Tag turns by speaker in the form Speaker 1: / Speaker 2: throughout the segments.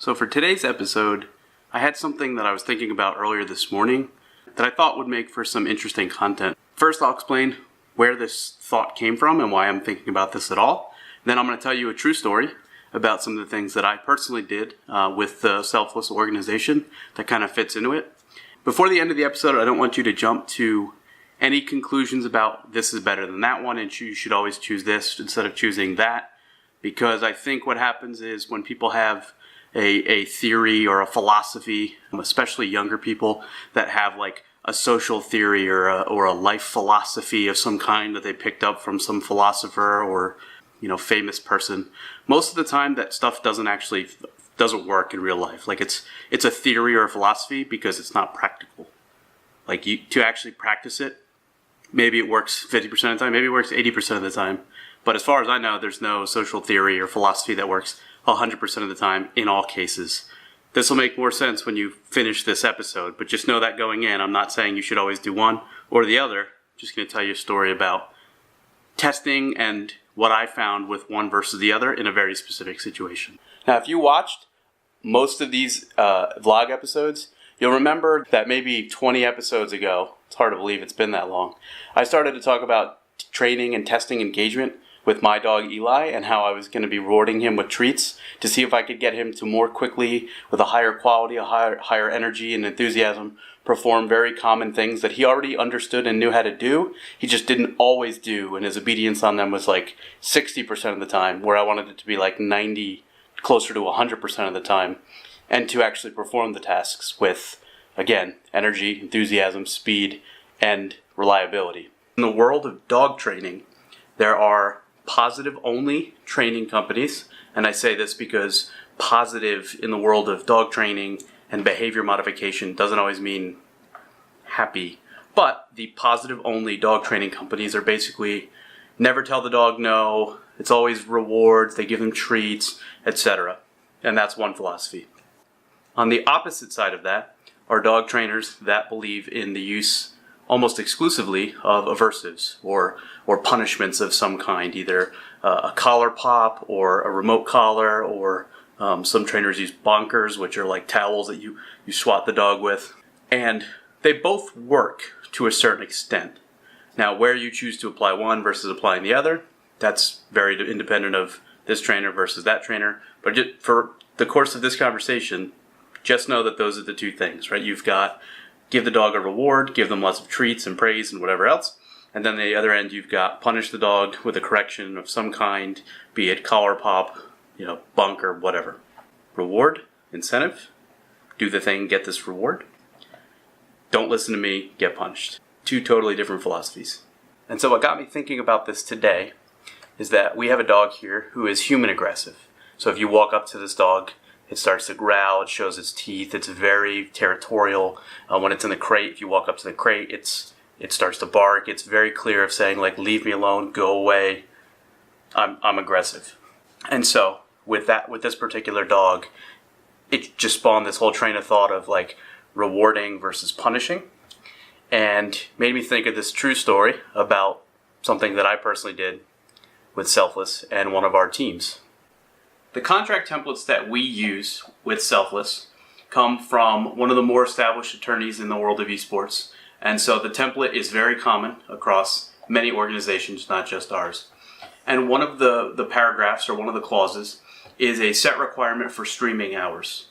Speaker 1: So for today's episode, I had something that I was thinking about earlier this morning that I thought would make for some interesting content. First, I'll explain where this thought came from and why I'm thinking about this at all. Then I'm going to tell you a true story about some of the things that I personally did with the Selfless organization that kind of fits into it. Before the end of the episode, I don't want you to jump to any conclusions about this is better than that one and you should always choose this instead of choosing that, because I think what happens is when people have a theory or a philosophy, especially younger people that have like a social theory or a life philosophy of some kind that they picked up from some philosopher or famous person, most of the time that stuff doesn't work in real life. Like it's a theory or a philosophy because it's not practical. Like to actually practice it, maybe it works 50% of the time, maybe it works 80% of the time. But as far as I know, there's no social theory or philosophy that works 100% of the time in all cases. This will make more sense when you finish this episode, but just know that going in, I'm not saying you should always do one or the other. I'm just going to tell you a story about testing and what I found with one versus the other in a very specific situation. Now, if you watched most of these vlog episodes, you'll remember that maybe 20 episodes ago, it's hard to believe it's been that long, I started to talk about training and testing engagement with my dog Eli and how I was going to be rewarding him with treats to see if I could get him to more quickly, with a higher quality, a higher energy and enthusiasm, perform very common things that he already understood and knew how to do. He just didn't always do, and his obedience on them was like 60% of the time, where I wanted it to be like 90, closer to 100% of the time, and to actually perform the tasks with, again, energy, enthusiasm, speed, and reliability. In the world of dog training, there are positive-only training companies, and I say this because positive in the world of dog training and behavior modification doesn't always mean happy, but the positive-only dog training companies are basically never tell the dog no, it's always rewards, they give them treats, etc. And that's one philosophy. On the opposite side of that are dog trainers that believe in the use almost exclusively of aversives or punishments of some kind, either a collar pop or a remote collar, or some trainers use bonkers, which are like towels that you swat the dog with. And they both work to a certain extent. Now, where you choose to apply one versus applying the other, that's very independent of this trainer versus that trainer. But just for the course of this conversation, just know that those are the two things, right? You've got give the dog a reward, give them lots of treats and praise and whatever else. And then on the other end, you've got punish the dog with a correction of some kind, be it collar pop, bunker, whatever. Reward, incentive, do the thing, get this reward. Don't listen to me, get punished. Two totally different philosophies. And so what got me thinking about this today is that we have a dog here who is human aggressive. So if you walk up to this dog, it starts to growl, it shows its teeth, it's very territorial. When it's in the crate, if you walk up to the crate, it starts to bark. It's very clear of saying, like, leave me alone, go away, I'm aggressive. And so with this particular dog, it just spawned this whole train of thought of like rewarding versus punishing, and made me think of this true story about something that I personally did with Selfless and one of our teams. The contract templates that we use with Selfless come from one of the more established attorneys in the world of esports. And so the template is very common across many organizations, not just ours. And one of the paragraphs, or one of the clauses, is a set requirement for streaming hours.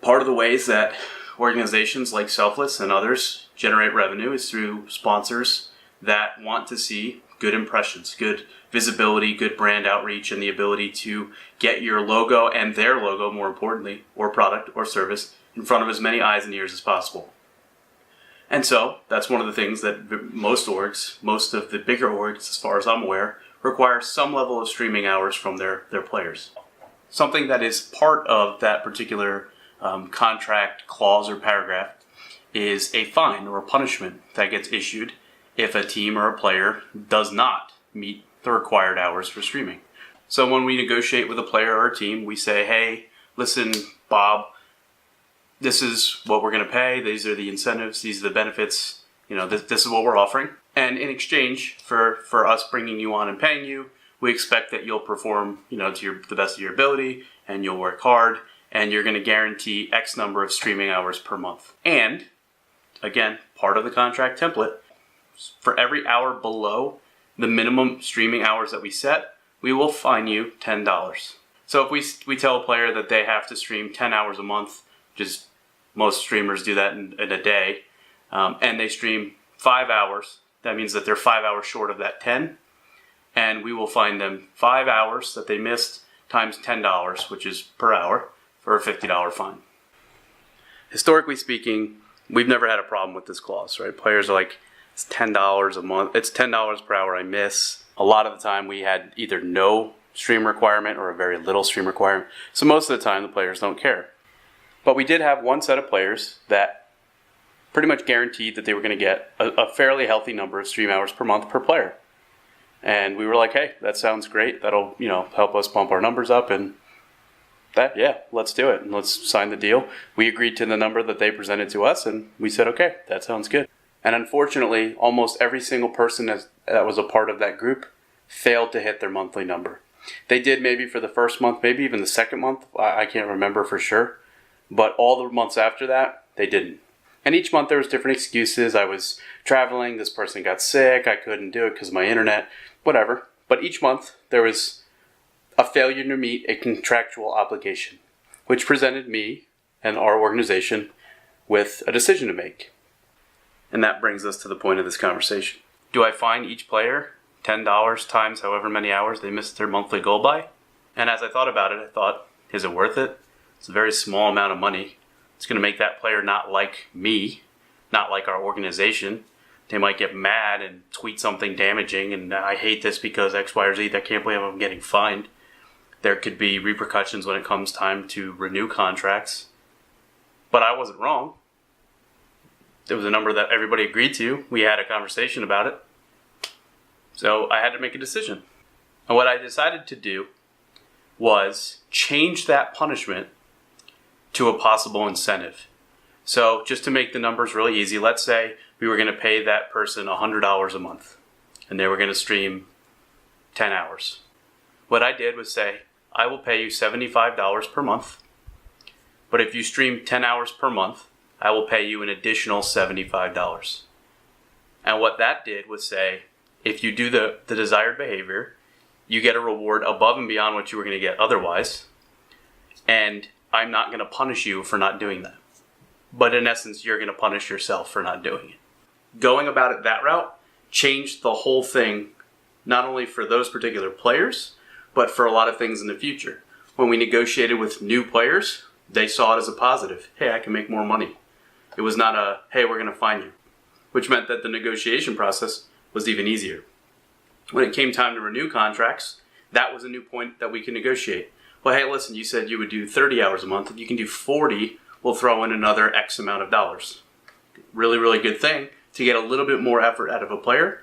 Speaker 1: Part of the ways that organizations like Selfless and others generate revenue is through sponsors that want to see good impressions, good visibility, good brand outreach, and the ability to get your logo and their logo, more importantly, or product or service, in front of as many eyes and ears as possible. And so that's one of the things that most of the bigger orgs, as far as I'm aware, require some level of streaming hours from their players. Something that is part of that particular contract clause or paragraph is a fine or a punishment that gets issued if a team or a player does not meet the required hours for streaming. So when we negotiate with a player or a team, we say, hey, listen, Bob, this is what we're going to pay. These are the incentives. These are the benefits. This is what we're offering. And in exchange for us bringing you on and paying you, we expect that you'll perform, to the best of your ability, and you'll work hard, and you're going to guarantee X number of streaming hours per month. And, again, part of the contract template, for every hour below the minimum streaming hours that we set, we will fine you $10. So if we tell a player that they have to stream 10 hours a month, just most streamers do that in a day, and they stream 5 hours, that means that they're 5 hours short of that 10, and we will fine them 5 hours that they missed times $10, which is per hour, for a $50 fine. Historically speaking, we've never had a problem with this clause, right? Players are like, it's $10 a month, it's $10 per hour I miss. A lot of the time we had either no stream requirement or a very little stream requirement. So most of the time the players don't care. But we did have one set of players that pretty much guaranteed that they were going to get a fairly healthy number of stream hours per month per player. And we were like, hey, that sounds great. That'll, help us bump our numbers up, and let's do it. And let's sign the deal. We agreed to the number that they presented to us, and we said, okay, that sounds good. And unfortunately, almost every single person that was a part of that group failed to hit their monthly number. They did maybe for the first month, maybe even the second month. I can't remember for sure. But all the months after that, they didn't. And each month there was different excuses. I was traveling, this person got sick, I couldn't do it because of my internet, whatever. But each month there was a failure to meet a contractual obligation, which presented me and our organization with a decision to make. And that brings us to the point of this conversation. Do I fine each player $10 times however many hours they missed their monthly goal by? And as I thought about it, I thought, is it worth it? It's a very small amount of money. It's going to make that player not like me, not like our organization. They might get mad and tweet something damaging, and I hate this because X, Y, or Z. I can't believe I'm getting fined. There could be repercussions when it comes time to renew contracts. But I wasn't wrong. It was a number that everybody agreed to. We had a conversation about it. So I had to make a decision. And what I decided to do was change that punishment to a possible incentive. So just to make the numbers really easy, let's say we were going to pay that person $100 a month and they were going to stream 10 hours. What I did was say, I will pay you $75 per month, but if you stream 10 hours per month, I will pay you an additional $75. And what that did was say, if you do the desired behavior, you get a reward above and beyond what you were going to get otherwise, and I'm not going to punish you for not doing that. But in essence, you're going to punish yourself for not doing it. Going about it that route changed the whole thing, not only for those particular players, but for a lot of things in the future. When we negotiated with new players, they saw it as a positive. Hey, I can make more money. It was not a, hey, we're going to fine you, which meant that the negotiation process was even easier. When it came time to renew contracts, that was a new point that we can negotiate. Well, hey, listen, you said you would do 30 hours a month. If you can do 40, we'll throw in another X amount of dollars. Really, really good thing to get a little bit more effort out of a player,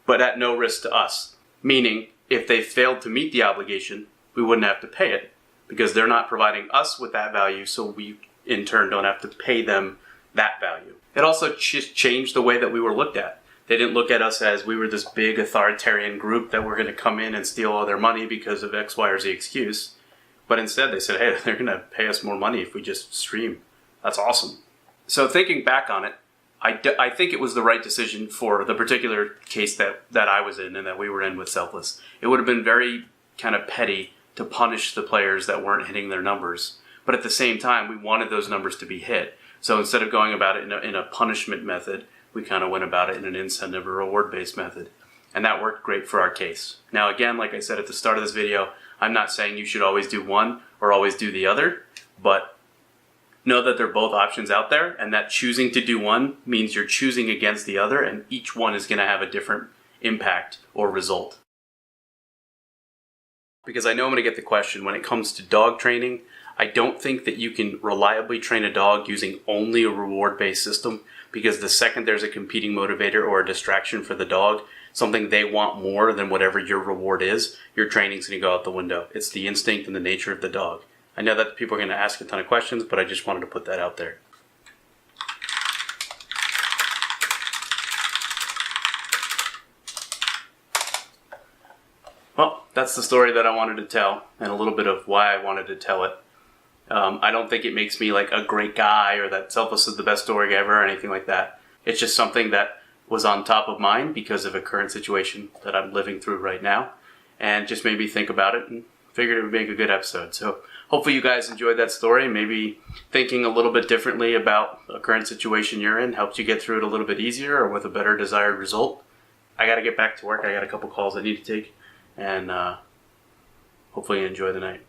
Speaker 1: but at no risk to us. Meaning, if they failed to meet the obligation, we wouldn't have to pay it because they're not providing us with that value, so we, in turn, don't have to pay them that value. It also just changed the way that we were looked at. They didn't look at us as we were this big authoritarian group that were going to come in and steal all their money because of X, Y, or Z excuse. But instead they said, hey, they're going to pay us more money if we just stream. That's awesome. So thinking back on it, I think it was the right decision for the particular case that I was in and that we were in with Selfless. It would have been very kind of petty to punish the players that weren't hitting their numbers. But at the same time, we wanted those numbers to be hit. So instead of going about it in a punishment method, we kind of went about it in an incentive or reward-based method. And that worked great for our case. Now again, like I said at the start of this video, I'm not saying you should always do one or always do the other, but know that there are both options out there, and that choosing to do one means you're choosing against the other, and each one is going to have a different impact or result. Because I know I'm going to get the question, when it comes to dog training, I don't think that you can reliably train a dog using only a reward-based system, because the second there's a competing motivator or a distraction for the dog, something they want more than whatever your reward is, your training's going to go out the window. It's the instinct and the nature of the dog. I know that people are going to ask a ton of questions, but I just wanted to put that out there. Well, that's the story that I wanted to tell, and a little bit of why I wanted to tell it. I don't think it makes me like a great guy or that Selfless is the best story ever or anything like that. It's just something that was on top of mind because of a current situation that I'm living through right now, and just made me think about it and figured it would make a good episode. So hopefully you guys enjoyed that story. Maybe thinking a little bit differently about a current situation you're in helped you get through it a little bit easier or with a better desired result. I got to get back to work. I got a couple calls I need to take, and hopefully you enjoy the night.